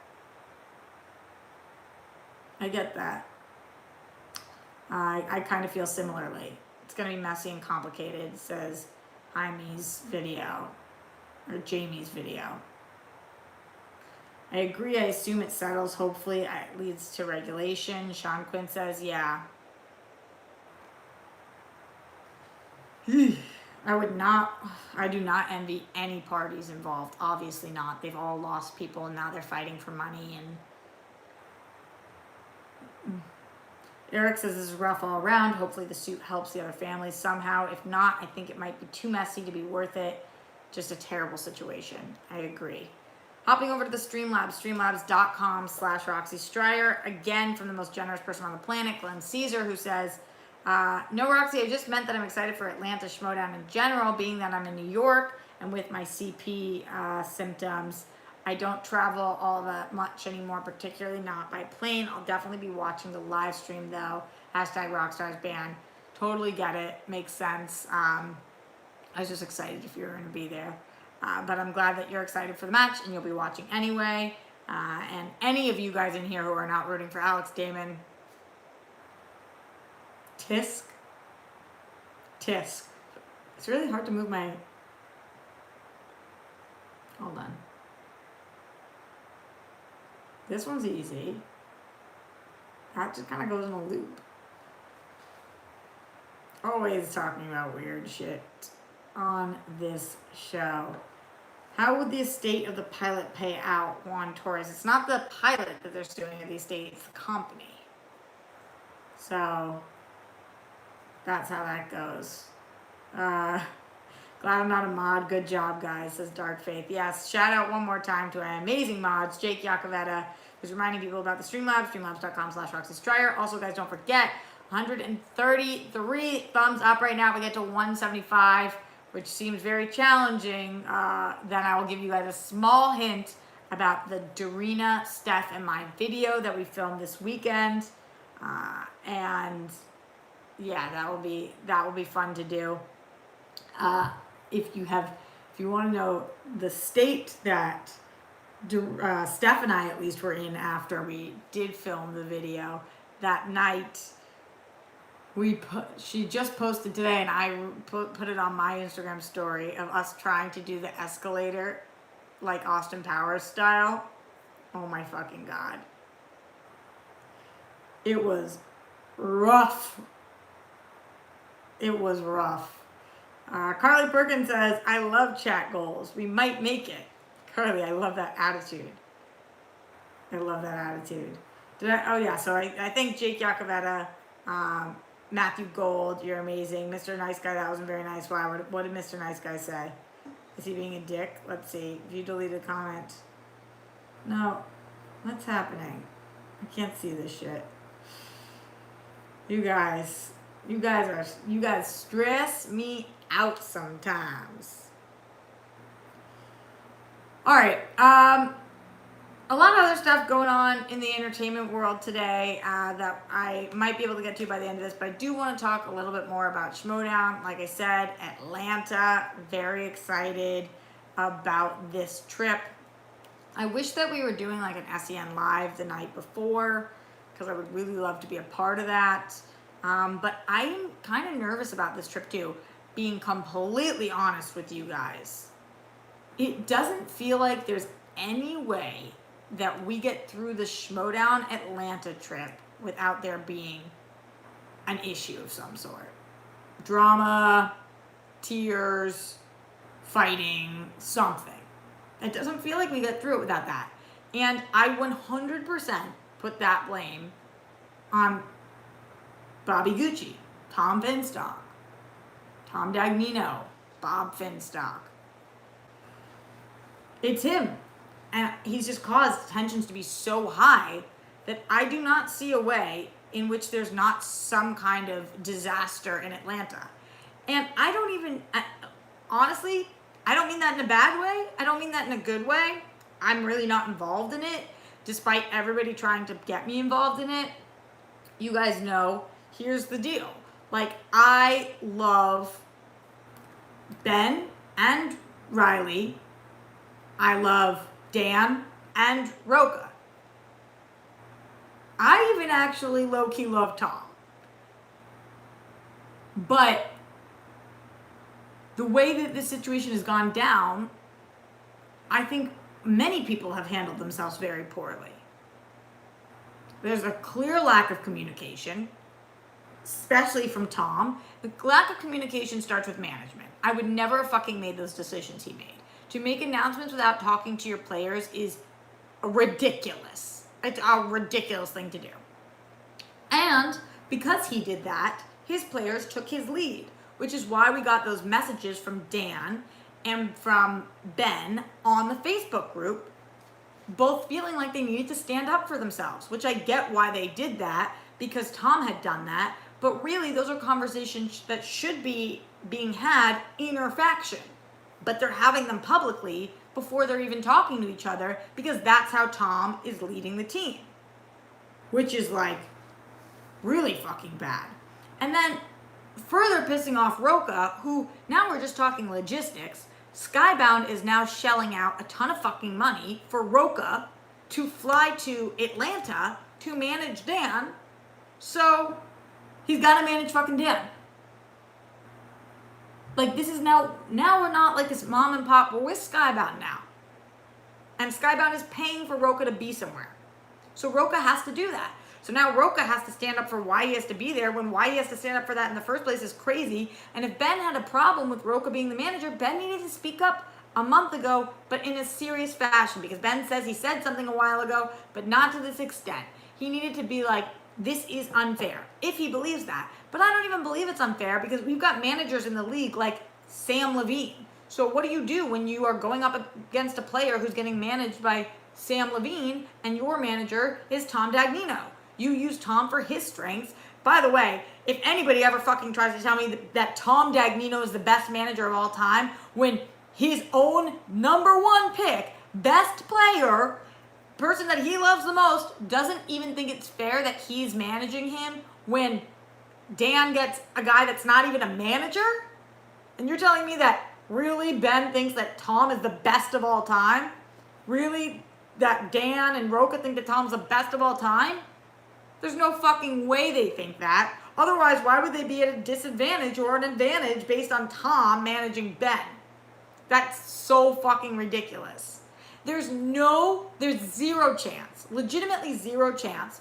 I kind of feel similarly. It's going to be messy and complicated, says Jamie's video. I agree. I assume it settles. Hopefully it leads to regulation. Sean Quinn says, yeah. I do not envy any parties involved. Obviously not. They've all lost people, and now they're fighting for money. And Eric says this is rough all around. Hopefully the suit helps the other families somehow. If not, I think it might be too messy to be worth it. Just a terrible situation. I agree. Hopping over to the Streamlabs, streamlabs.com/Roxy Striar. Again, from the most generous person on the planet, Glenn Caesar, who says, no, Roxy, I just meant that I'm excited for Atlanta Schmodown in general, being that I'm in New York and with my CP symptoms. I don't travel all that much anymore, particularly not by plane. I'll definitely be watching the live stream, though. #RockstarsBand. Totally get it. Makes sense. I was just excited if you were going to be there. But I'm glad that you're excited for the match and you'll be watching anyway. And any of you guys in here who are not rooting for Alex Damon, tisk. tisk. It's really hard to move my, hold on. This one's easy. That just kind of goes in a loop. Always talking about weird shit on this show. How would the estate of the pilot pay out, Juan Torres? It's not the pilot that they're suing at the estate, it's the company. So, that's how that goes. Glad I'm not a mod. Good job, guys, says Dark Faith. Yes, shout out one more time to our amazing mods, Jake Yacovetta, who's reminding people about the Streamlabs, streamlabs.com/Roxy Striar. Also, guys, don't forget, 133 thumbs up right now. If we get to 175, which seems very challenging, then I will give you guys a small hint about the Dorina, Steph, and my video that we filmed this weekend. And yeah, that will be fun to do. If you want to know the state that Steph and I at least were in after we did film the video that night, she just posted today, and I put it on my Instagram story of us trying to do the escalator like Austin Powers style. Oh my fucking God. It was rough. It was rough. Carly Perkins says, I love chat goals. We might make it. Carly, I love that attitude. I love that attitude. Oh yeah, so I think Jake Yacovetta, Matthew Gold, you're amazing. Mr. Nice Guy, that wasn't very nice. Why? What did Mr. Nice Guy say? Is he being a dick? Let's see. If you delete a comment. No. What's happening? I can't see this shit. You guys stress me out sometimes. All right. A lot of other stuff going on in the entertainment world today that I might be able to get to by the end of this, but I do want to talk a little bit more about Schmoedown. Like I said, Atlanta, very excited about this trip. I wish that we were doing like an SEN Live the night before, because I would really love to be a part of that. But I am kind of nervous about this trip too, being completely honest with you guys. It doesn't feel like there's any way that we get through the Schmoedown Atlanta trip without there being an issue of some sort. Drama, tears, fighting, something. It doesn't feel like we get through it without that. And I 100% put that blame on Bobby Gucci, Tom Finstock, Tom Dagnino, Bob Finstock. It's him. And he's just caused tensions to be so high that I do not see a way in which there's not some kind of disaster in Atlanta. And I don't even, honestly, I don't mean that in a bad way. I don't mean that in a good way. I'm really not involved in it, despite everybody trying to get me involved in it. You guys know, here's the deal. Like, I love Ben and Riley. I love Dan and Roka. I even actually low-key love Tom. But the way that this situation has gone down, I think many people have handled themselves very poorly. There's a clear lack of communication, especially from Tom. The lack of communication starts with management. I would never have fucking made those decisions he made. To make announcements without talking to your players is ridiculous. It's a ridiculous thing to do. And because he did that, his players took his lead, which is why we got those messages from Dan and from Ben on the Facebook group, both feeling like they needed to stand up for themselves, which I get why they did that, because Tom had done that. But really, those are conversations that should be being had inter-faction. But they're having them publicly before they're even talking to each other, because that's how Tom is leading the team. Which is like really fucking bad. And then further pissing off Roka, who, now we're just talking logistics, Skybound is now shelling out a ton of fucking money for Roka to fly to Atlanta to manage Dan. So he's got to manage fucking Dan. Like, this is now we're not like this mom and pop. We're with Skybound now. And Skybound is paying for Rocha to be somewhere. So Rocha has to do that. So now Rocha has to stand up for why he has to be there, when why he has to stand up for that in the first place is crazy. And if Ben had a problem with Rocha being the manager, Ben needed to speak up a month ago, but in a serious fashion, because Ben says he said something a while ago, but not to this extent. He needed to be like, this is unfair, if he believes that. But I don't even believe it's unfair, because we've got managers in the league like Sam Levine. So what do you do when you are going up against a player who's getting managed by Sam Levine and your manager is Tom Dagnino? You use Tom for his strengths. By the way, if anybody ever fucking tries to tell me that Tom Dagnino is the best manager of all time, when his own number one pick, best player, person that he loves the most, doesn't even think it's fair that he's managing him when Dan gets a guy that's not even a manager? And you're telling me that really Ben thinks that Tom is the best of all time? Really? That Dan and Rocha think that Tom's the best of all time? There's no fucking way they think that. Otherwise, why would they be at a disadvantage or an advantage based on Tom managing Ben? That's so fucking ridiculous. There's zero chance, legitimately zero chance,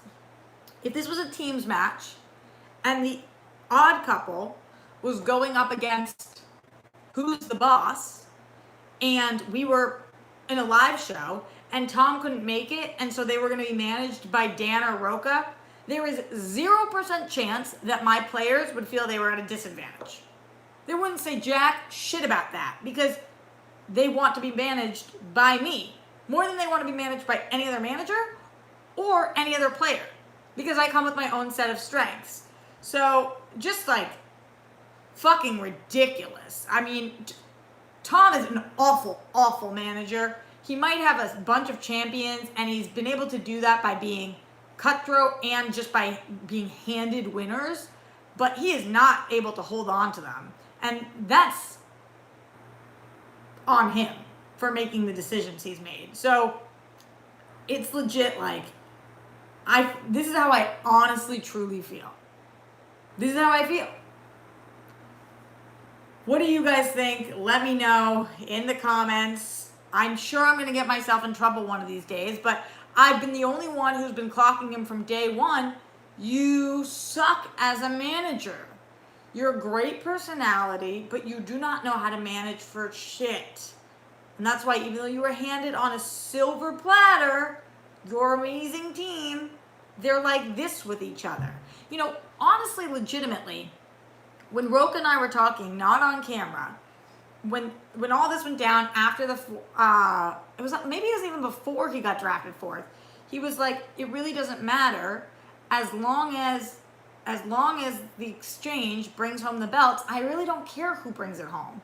if this was a teams match and the odd couple was going up against Who's the Boss, and we were in a live show and Tom couldn't make it, and so they were going to be managed by Dan or Rocha, there is 0% chance that my players would feel they were at a disadvantage. They wouldn't say jack shit about that, because they want to be managed by me more than they want to be managed by any other manager or any other player, because I come with my own set of strengths. So just like fucking ridiculous. I mean, Tom is an awful, awful manager. He might have a bunch of champions, and he's been able to do that by being cutthroat and just by being handed winners, but he is not able to hold on to them. And that's on him for making the decisions he's made. So it's legit like, this is how I honestly, truly feel. This is how I feel. What do you guys think? Let me know in the comments. I'm sure I'm going to get myself in trouble one of these days, but I've been the only one who's been clocking him from day one. You suck as a manager. You're a great personality, but you do not know how to manage for shit. And that's why even though you were handed on a silver platter, your amazing team, they're like this with each other. You know, honestly, legitimately, when Rocha and I were talking, not on camera, when all this went down after the, it was even before he got drafted fourth, he was like, it really doesn't matter as long as the exchange brings home the belts. I really don't care who brings it home.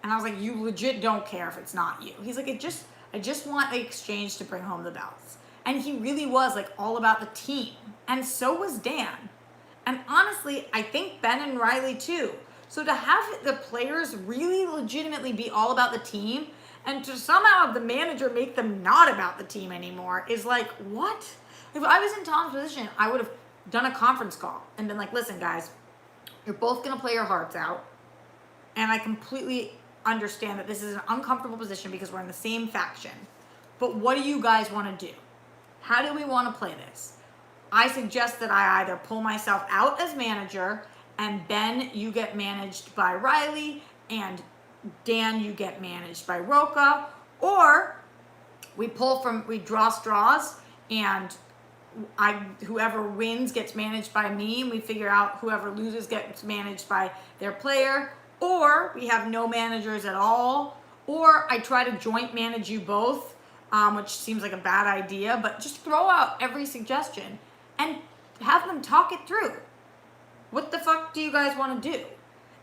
And I was like, you legit don't care if it's not you. He's like, I just want the exchange to bring home the belts. And he really was like all about the team. And so was Dan. And honestly, I think Ben and Riley too. So to have the players really legitimately be all about the team, and to somehow the manager make them not about the team anymore, is like, what? If I was in Tom's position, I would have done a conference call and been like, listen guys, you're both going to play your hearts out. And I completely understand that this is an uncomfortable position because we're in the same faction. But what do you guys want to do? How do we want to play this? I suggest that I either pull myself out as manager, and Ben, you get managed by Riley, and Dan, you get managed by Rocha, or we draw straws, and whoever wins gets managed by me, and we figure out whoever loses gets managed by their player, or we have no managers at all, or I try to joint manage you both, which seems like a bad idea, but just throw out every suggestion and have them talk it through. What the fuck do you guys want to do?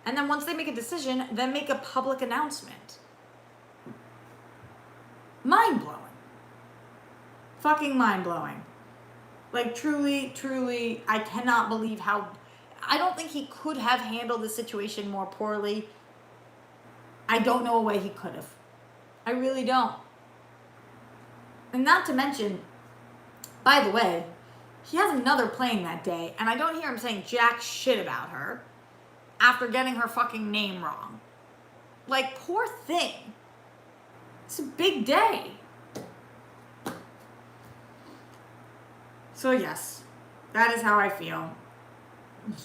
And then once they make a decision, then make a public announcement. Mind-blowing. Fucking mind-blowing. Like, truly, truly, I cannot believe how... I don't think he could have handled the situation more poorly. I don't know a way he could have. I really don't. And not to mention, by the way, he has another playing that day, and I don't hear him saying jack shit about her after getting her fucking name wrong. Like, poor thing. It's a big day. So yes, that is how I feel.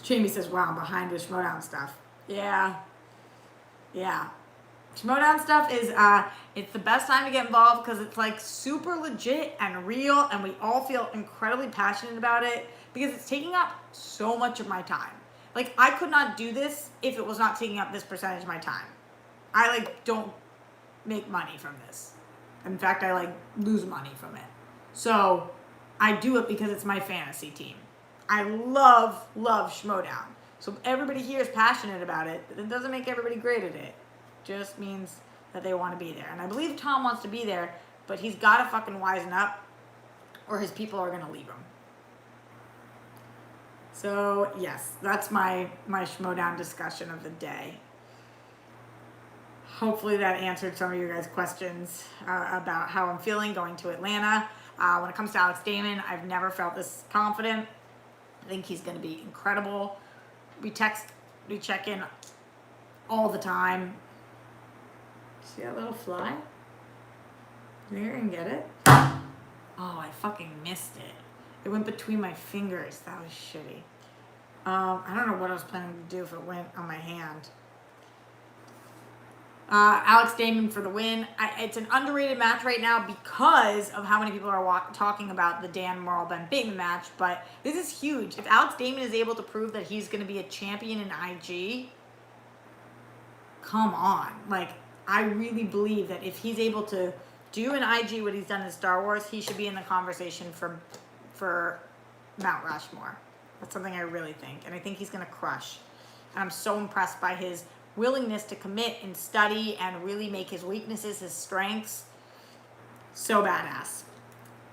Jamie says, wow, I'm behind with Schmodown stuff. Yeah. Schmodown stuff is, it's the best time to get involved because it's like super legit and real, and we all feel incredibly passionate about it because it's taking up so much of my time. Like, I could not do this if it was not taking up this percentage of my time. I like don't make money from this. In fact, I like lose money from it. So I do it because it's my fantasy team. I love Schmodown. So everybody here is passionate about it, but it doesn't make everybody great at it. Just means that they want to be there. And I believe Tom wants to be there, but he's got to fucking wisen up or his people are going to leave him. So yes, that's my Schmodown discussion of the day. Hopefully that answered some of your guys' questions about how I'm feeling going to Atlanta. When it comes to Alex Damon, I've never felt this confident. I think he's going to be incredible. We check in all the time. See that little fly? You think I can get it? Oh, I fucking missed it. It went between my fingers. That was shitty. I don't know what I was planning to do if it went on my hand. Alex Damon for the win. It's an underrated match right now because of how many people are talking about the Dan Merle Ben Bateman match, but this is huge. If Alex Damon is able to prove that he's going to be a champion in IG, come on. Like, I really believe that if he's able to do in IG what he's done in Star Wars, he should be in the conversation for Mount Rushmore. That's something I really think, and I think he's going to crush. And I'm so impressed by his willingness to commit and study and really make his weaknesses his strengths. So badass.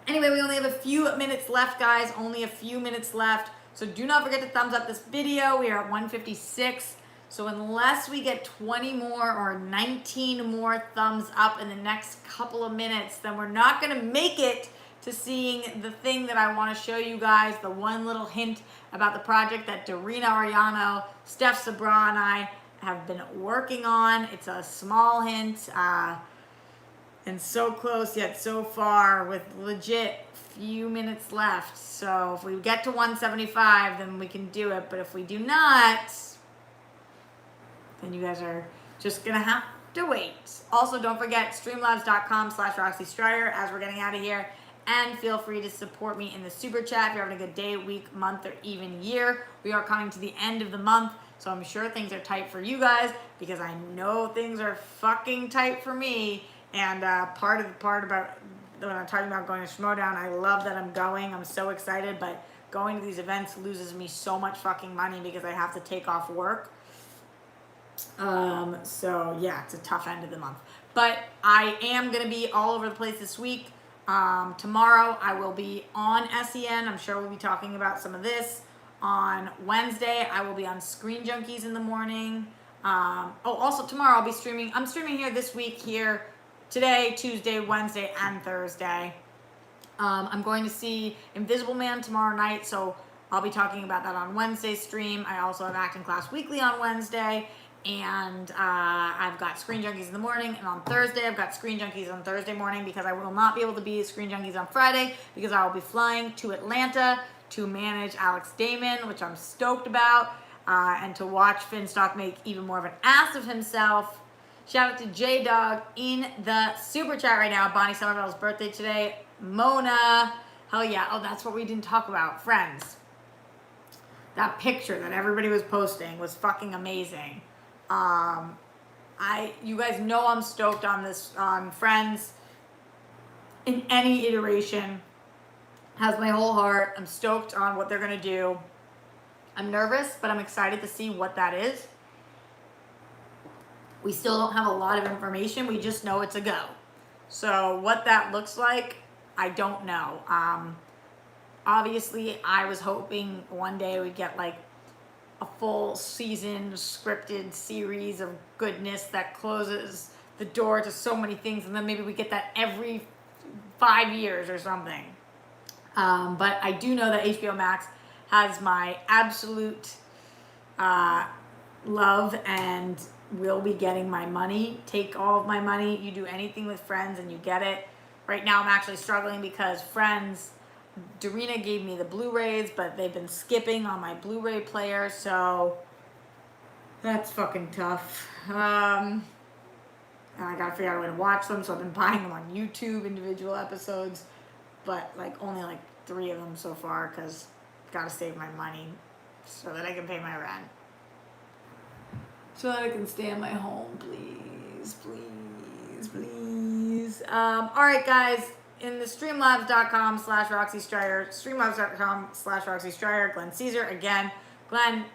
Anyway, we only have a few minutes left, guys. Only a few minutes left. So do not forget to thumbs up this video. We are at 156. So unless we get 20 more or 19 more thumbs up in the next couple of minutes, then we're not going to make it to seeing the thing that I want to show you guys, the one little hint about the project that Dorina Ariano, Steph Sabra, and I have been working on. It's a small hint, and so close yet so far with legit few minutes left. So if we get to 175, then we can do it. But if we do not, then you guys are just gonna have to wait. Also, don't forget streamlabs.com/Roxy Striar as we're getting out of here. And feel free to support me in the super chat if you're having a good day, week, month, or even year. We are coming to the end of the month, so I'm sure things are tight for you guys because I know things are fucking tight for me. And part about when I'm talking about going to Schmodown, I love that I'm going. I'm so excited, but going to these events loses me so much fucking money because I have to take off work. So yeah, it's a tough end of the month. But I am going to be all over the place this week. Tomorrow I will be on SEN. I'm sure we'll be talking about some of this. On Wednesday, I will be on Screen Junkies in the morning. Also tomorrow I'll be streaming. I'm streaming here this week here, today, Tuesday, Wednesday, and Thursday. I'm going to see Invisible Man tomorrow night, so I'll be talking about that on Wednesday's stream. I also have Acting Class Weekly on Wednesday. And I've got Screen Junkies in the morning, and on Thursday I've got Screen Junkies on Thursday morning because I will not be able to be at Screen Junkies on Friday because I will be flying to Atlanta to manage Alex Damon, which I'm stoked about, and to watch Finstock make even more of an ass of himself. Shout out to J-Dog in the super chat right now. Bonnie Somerville's birthday today. Mona, hell yeah. Oh, that's what we didn't talk about. Friends. That picture that everybody was posting was fucking amazing. You guys know I'm stoked on this, on Friends in any iteration. Has my whole heart. I'm stoked on what they're going to do. I'm nervous, but I'm excited to see what that is. We still don't have a lot of information. We just know it's a go. So what that looks like, I don't know. Obviously, I was hoping one day we'd get like a full season scripted series of goodness that closes the door to so many things, and then maybe we get that every 5 years or something. But I do know that HBO Max has my absolute love and will be getting my money. Take all of my money. You do anything with Friends and you get it. Right now I'm actually struggling because Friends, Darina gave me the Blu-rays, but they've been skipping on my Blu-ray player, so that's fucking tough. And I gotta figure out a way to watch them, so I've been buying them on YouTube, individual episodes, but like only like 3 of them so far, because I've gotta save my money so that I can pay my rent. So that I can stay in my home, please, please, please. All right, guys, in the streamlabs.com/Roxy Striar, streamlabs.com/Roxy Striar, Glenn Caesar, again, Glenn,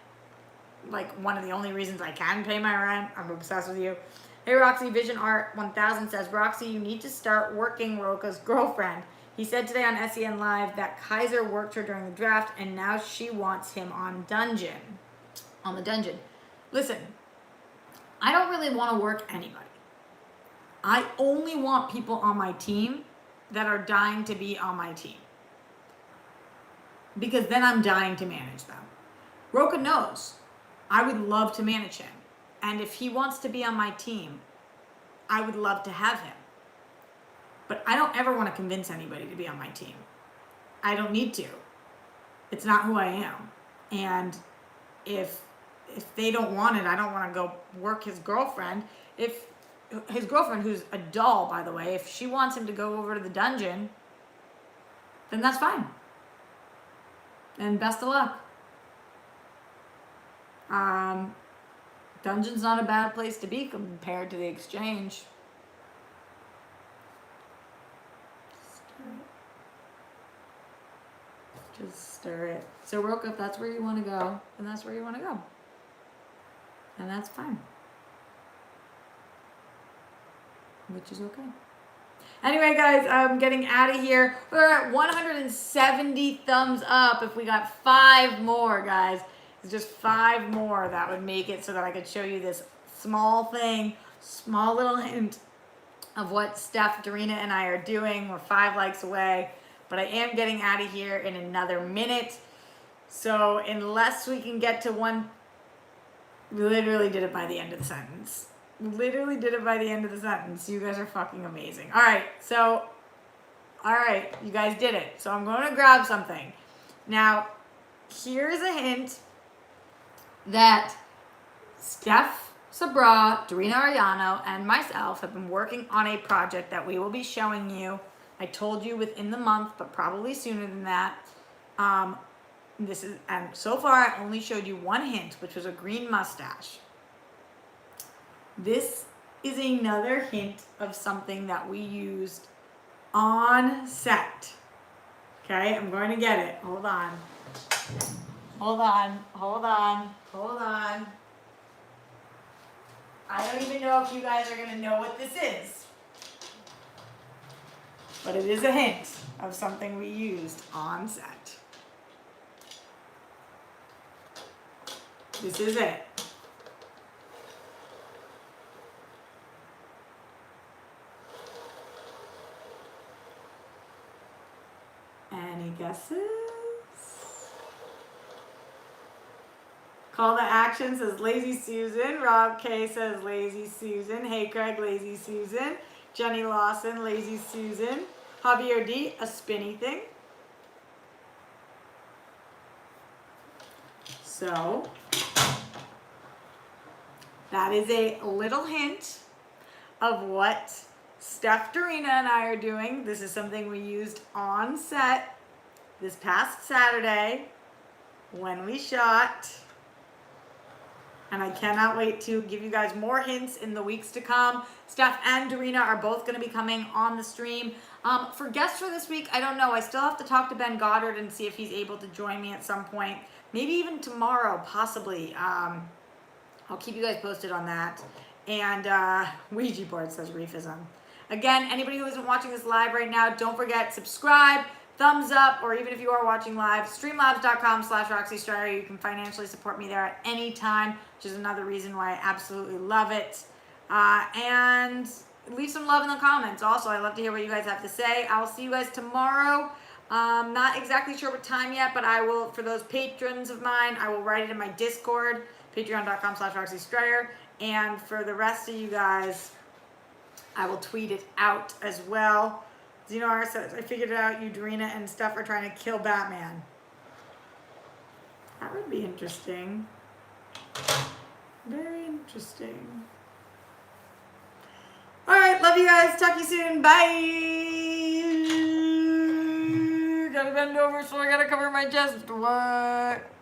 like one of the only reasons I can pay my rent. I'm obsessed with you. Hey Roxy, Vision Art 1000 says, Roxy, you need to start working Roka's girlfriend. He said today on SEN Live that Kaiser worked her during the draft and now she wants him on the dungeon. Listen, I don't really want to work anybody. I only want people on my team that are dying to be on my team. Because then I'm dying to manage them. Roka knows I would love to manage him. And if he wants to be on my team, I would love to have him. But I don't ever want to convince anybody to be on my team. I don't need to. It's not who I am. And if they don't want it, I don't want to go work his girlfriend. If his girlfriend, who's a doll, by the way, if she wants him to go over to the dungeon, then that's fine. And best of luck. Dungeon's not a bad place to be compared to the exchange. Just stir it. So Roka, if that's where you want to go, then that's where you want to go. And that's fine. Which is okay. Anyway, guys, I'm getting out of here. We're at 170 thumbs up. If we got 5 more, guys, it's just 5 more that would make it so that I could show you this small thing, small little hint of what Steph, Darina, and I are doing. We're 5 likes away. But I am getting out of here in another minute. So unless we can get to one, we literally did it by the end of the sentence. Literally did it by the end of the sentence. You guys are fucking amazing. All right, you guys did it. So I'm going to grab something. Now, here's a hint that Steph Sabra, Darina Ariano, and myself have been working on a project that we will be showing you. I told you within the month, but probably sooner than that. And so far I only showed you one hint, which was a green mustache. This is another hint of something that we used on set. Okay, I'm going to get it. Hold on. I don't even know if you guys are going to know what this is. But it is a hint of something we used on set. This is it. Any guesses? Call to action says Lazy Susan. Rob K says Lazy Susan. Hey Craig, Lazy Susan. Jenny Lawson, Lazy Susan. Javier D, a spinny thing. So, that is a little hint of what Steph, Darina, and I are doing. This is something we used on set this past Saturday when we shot. And I cannot wait to give you guys more hints in the weeks to come. Steph and Darina are both going to be coming on the stream. For guests for this week, I don't know. I still have to talk to Ben Goddard and see if he's able to join me at some point. Maybe even tomorrow, possibly. I'll keep you guys posted on that. And Ouija board says Reefism. Again, anybody who isn't watching this live right now, don't forget, subscribe, thumbs up, or even if you are watching live, streamlabs.com/Roxy Striar. You can financially support me there at any time, which is another reason why I absolutely love it. And leave some love in the comments. Also, I love to hear what you guys have to say. I will see you guys tomorrow. Not exactly sure what time yet, but I will, for those patrons of mine, I will write it in my Discord, patreon.com/Roxy Striar. And for the rest of you guys, I will tweet it out as well. Xenar says, I figured it out, Udrina and stuff are trying to kill Batman. That would be interesting. Very interesting. All right, love you guys. Talk to you soon. Bye. Gotta bend over, so I gotta cover my chest. What?